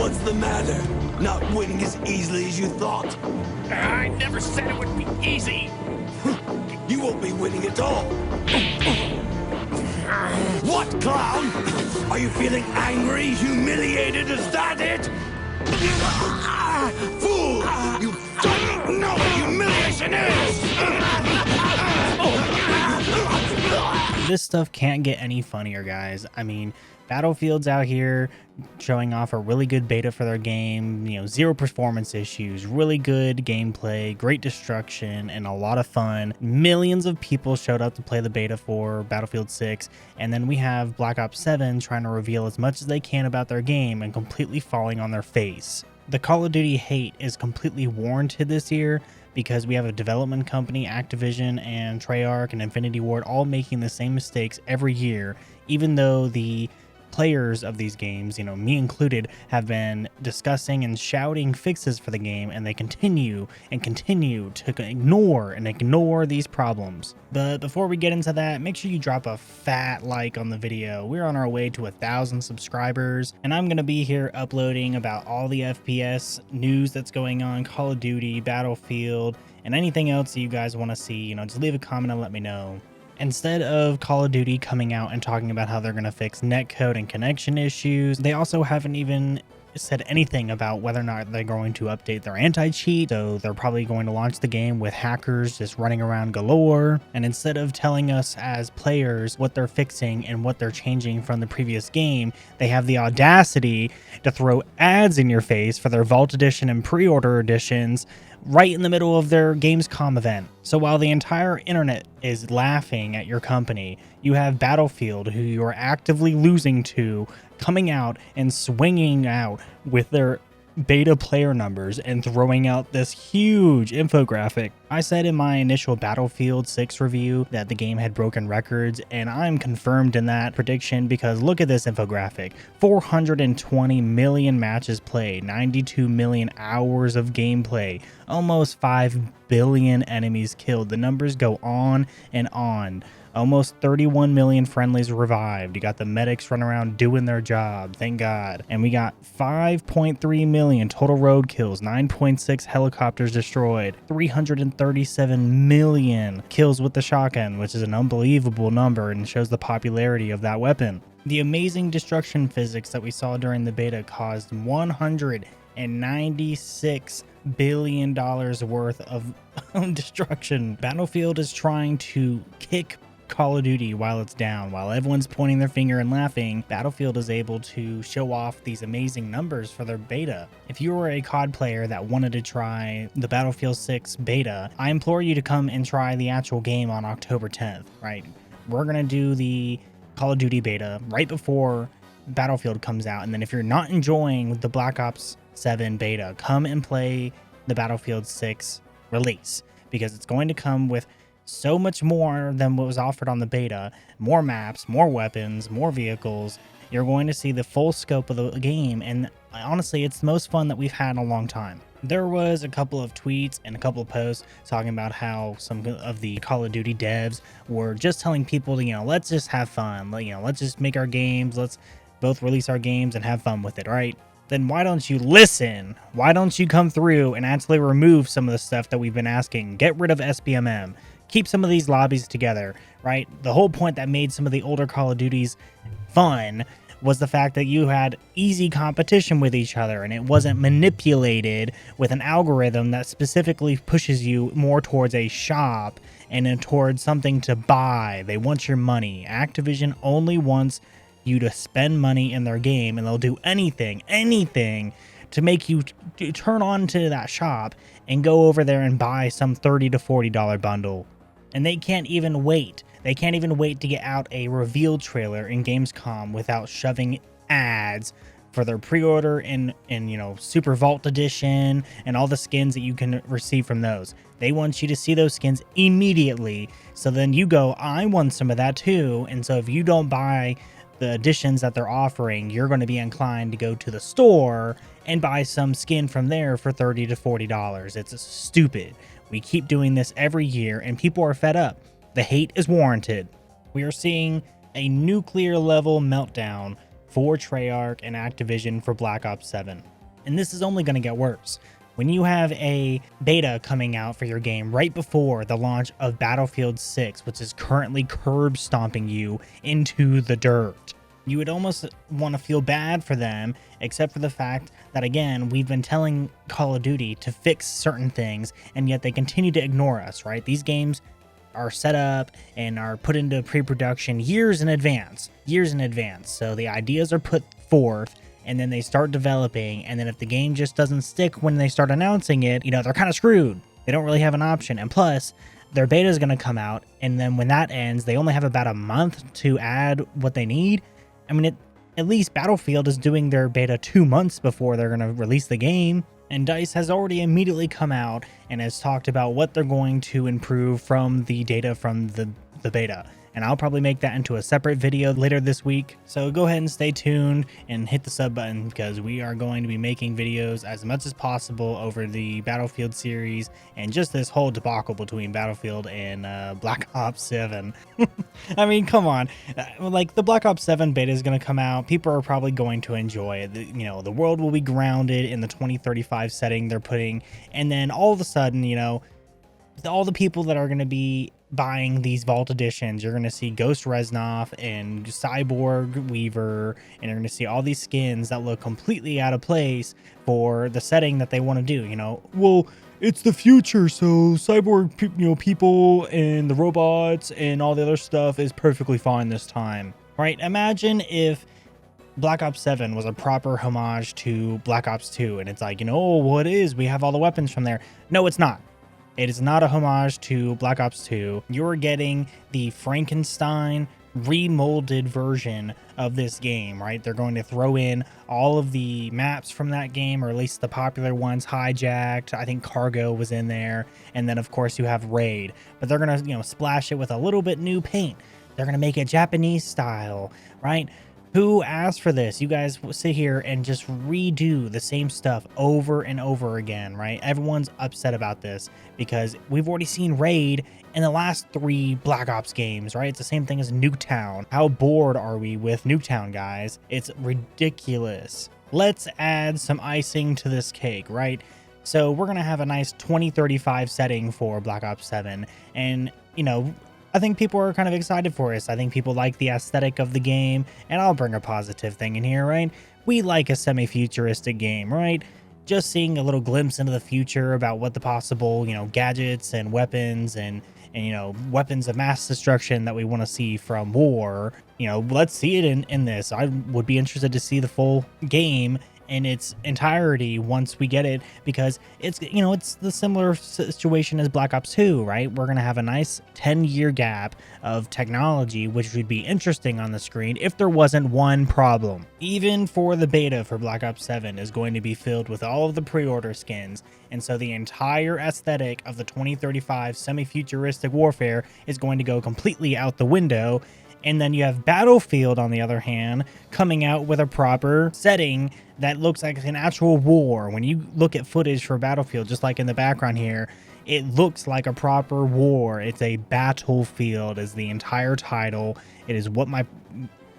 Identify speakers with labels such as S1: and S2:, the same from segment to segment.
S1: what's the matter? Not winning as easily as you thought?
S2: I never said it would be easy.
S1: You won't be winning at all. What, clown? Are you feeling angry, humiliated? Is that it? Fool! You don't know what humiliation is!
S3: This stuff can't get any funnier, guys. I mean, Battlefield's out here showing off a really good beta for their game, you know, 0 performance issues, really good gameplay, great destruction, and a lot of fun. Millions of people showed up to play the beta for Battlefield 6, and then we have Black Ops 7 trying to reveal as much as they can about their game and completely falling on their face. The Call of Duty hate is completely warranted this year because we have a development company, Activision and Treyarch and Infinity Ward, all making the same mistakes every year, even though the players of these games, you know, me included, have been discussing and shouting fixes for the game, and they continue to ignore these problems. But before we get into that, make sure you drop a fat like on the video. We're on our way to 1,000 subscribers, and I'm gonna be here uploading about all the FPS news that's going on, Call of Duty, Battlefield, and anything else that you guys want to see. You know, just leave a comment and let me know. Instead of Call of Duty coming out and talking about how they're going to fix netcode and connection issues, they also haven't even said anything about whether or not they're going to update their anti-cheat. So they're probably going to launch the game with hackers just running around galore. And instead of telling us as players what they're fixing and what they're changing from the previous game, they have the audacity to throw ads in your face for their Vault Edition and pre-order editions right in the middle of their Gamescom event. So while the entire internet is laughing at your company, you have Battlefield, who you are actively losing to, coming out and swinging out with their beta player numbers and throwing out this huge infographic. I said in my initial Battlefield 6 review that the game had broken records, and I'm confirmed in that prediction because look at this infographic. 420 million matches played, 92 million hours of gameplay, almost 5 billion enemies killed. The numbers go on and on. Almost 31 million friendlies revived. You got the medics running around doing their job, thank God. And we got 5.3 million total road kills, 9.6 helicopters destroyed, 337 million kills with the shotgun, which is an unbelievable number and shows the popularity of that weapon. The amazing destruction physics that we saw during the beta caused $196 billion worth of destruction. Battlefield is trying to kick Call of Duty while it's down. While everyone's pointing their finger and laughing, Battlefield is able to show off these amazing numbers for their beta. If you were a COD player that wanted to try the Battlefield 6 beta, I implore you to come and try the actual game on October 10th, right? We're gonna do the Call of Duty beta right before Battlefield comes out, and then if you're not enjoying the Black Ops 7 beta, come and play the Battlefield 6 release, because it's going to come with so much more than what was offered on the beta. More maps, more weapons, more vehicles. You're going to see the full scope of the game, and honestly, it's the most fun that we've had in a long time. There was a couple of tweets and a couple of posts talking about how some of the Call of Duty devs were just telling people to, you know, let's just have fun. You know, let's just make our games. Let's both release our games and have fun with it, right? Then why don't you listen? Why don't you come through and actually remove some of the stuff that we've been asking? Get rid of SBMM. Keep some of these lobbies together, right? The whole point that made some of the older Call of Duties fun was the fact that you had easy competition with each other, and it wasn't manipulated with an algorithm that specifically pushes you more towards a shop and then towards something to buy. They want your money. Activision only wants you to spend money in their game, and they'll do anything to make you turn on to that shop and go over there and buy some $30 to $40 bundle. And they can't even wait. They can't even wait to get out a reveal trailer in Gamescom without shoving ads for their pre-order and you know, Super Vault Edition and all the skins that you can receive from those. They want you to see those skins immediately, so then you go, I want some of that too. And so if you don't buy the editions that they're offering, you're going to be inclined to go to the store and buy some skin from there for $30 to $40. It's stupid. We keep doing this every year, and people are fed up. The hate is warranted. We are seeing a nuclear level meltdown for Treyarch and Activision for Black Ops 7. And this is only going to get worse. When you have a beta coming out for your game right before the launch of Battlefield 6, which is currently curb stomping you into the dirt, you would almost want to feel bad for them, except for the fact that, again, we've been telling Call of Duty to fix certain things, and yet they continue to ignore us, right? These games are set up and are put into pre-production years in advance. So the ideas are put forth, and then they start developing, and then if the game just doesn't stick when they start announcing it, you know, they're kind of screwed. They don't really have an option. And plus, their beta is going to come out, and then when that ends, they only have about a month to add what they need. I mean, at least Battlefield is doing their beta 2 months before they're going to release the game. And DICE has already immediately come out and has talked about what they're going to improve from the data from the beta. And I'll probably make that into a separate video later this week. So go ahead and stay tuned and hit the sub button, because we are going to be making videos as much as possible over the Battlefield series and just this whole debacle between Battlefield and Black Ops 7. I mean, come on. Like, the Black Ops 7 beta is going to come out. People are probably going to enjoy it. You know, the world will be grounded in the 2035 setting they're putting. And then all of a sudden, you know, all the people that are going to be buying these vault editions, you're going to see Ghost Reznov and Cyborg Weaver, and you're going to see all these skins that look completely out of place for the setting that they want to do. You know, well, it's the future, so cyborg, people and the robots and all the other stuff is perfectly fine this time, right? Imagine if Black Ops 7 was a proper homage to Black Ops 2, and it's like, you know, oh, well, it is, we have all the weapons from there. No, it's not. It is not a homage to Black Ops 2. You're getting the Frankenstein remolded version of this game, right? They're going to throw in all of the maps from that game, or at least the popular ones. Hijacked, I think Cargo was in there, and then of course you have Raid. But they're going to, you know, splash it with a little bit new paint. They're going to make it Japanese style, right? Who asked for this? You guys sit here and just redo the same stuff over and over again, right? Everyone's upset about this because we've already seen Raid in the last 3 Black Ops games, right? It's the same thing as Nuketown. How bored are we with Nuketown, guys? It's ridiculous. Let's add some icing to this cake, right? So we're going to have a nice 2035 setting for Black Ops 7, and, you know, I think people are kind of excited for us. I think people like the aesthetic of the game, and I'll bring a positive thing in here, right? We like a semi-futuristic game, right? Just seeing a little glimpse into the future about what the possible, you know, gadgets and weapons and you know, weapons of mass destruction that we want to see from war. You know, let's see it in this. I would be interested to see the full game in its entirety once we get it, because it's, you know, it's the similar situation as Black Ops 2, right? We're going to have a nice 10-year gap of technology, which would be interesting on the screen if there wasn't one problem. Even for the beta for Black Ops 7 is going to be filled with all of the pre-order skins, and so the entire aesthetic of the 2035 semi-futuristic warfare is going to go completely out the window. And then you have Battlefield, on the other hand, coming out with a proper setting that looks like an actual war. When you look at footage for Battlefield, just like in the background here, it looks like a proper war. It's a battlefield is the entire title. It is what my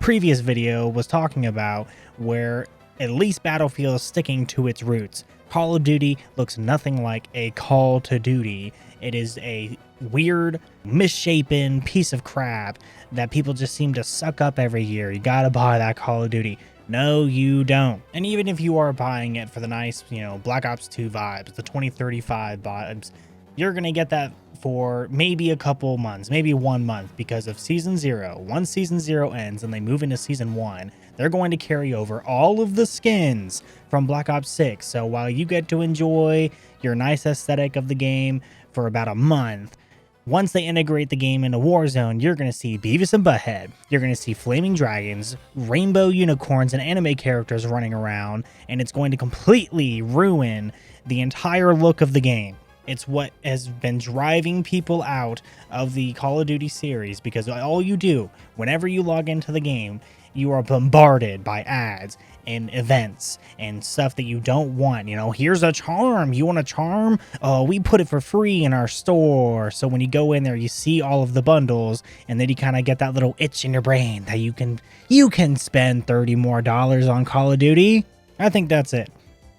S3: previous video was talking about, where at least Battlefield is sticking to its roots. Call of Duty looks nothing like a Call to Duty. It is a weird, misshapen piece of crap that people just seem to suck up every year. You gotta buy that Call of Duty. No, you don't. And even if you are buying it for the nice, you know, Black Ops 2 vibes, the 2035 vibes, you're gonna get that for maybe a couple months, maybe 1 month, because of Season 0. Once Season 0 ends and they move into Season 1, they're going to carry over all of the skins from Black Ops 6. So while you get to enjoy your nice aesthetic of the game for about a month, once they integrate the game into Warzone, you're going to see Beavis and Butthead. You're going to see flaming dragons, rainbow unicorns, and anime characters running around, and it's going to completely ruin the entire look of the game. It's what has been driving people out of the Call of Duty series, because all you do whenever you log into the game, you are bombarded by ads and events and stuff that you don't want. You know, here's a charm. You want a charm? Oh, we put it for free in our store. So when you go in there, you see all of the bundles, and then you kind of get that little itch in your brain that you can spend $30 more on Call of Duty. I think that's it.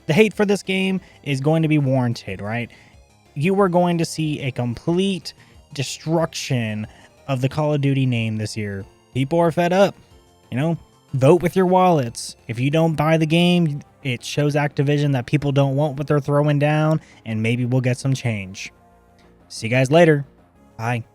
S3: The hate for this game is going to be warranted, right? You are going to see a complete destruction of the Call of Duty name this year. People are fed up. You know, vote with your wallets. If you don't buy the game, it shows Activision that people don't want what they're throwing down, and maybe we'll get some change. See you guys later. Bye.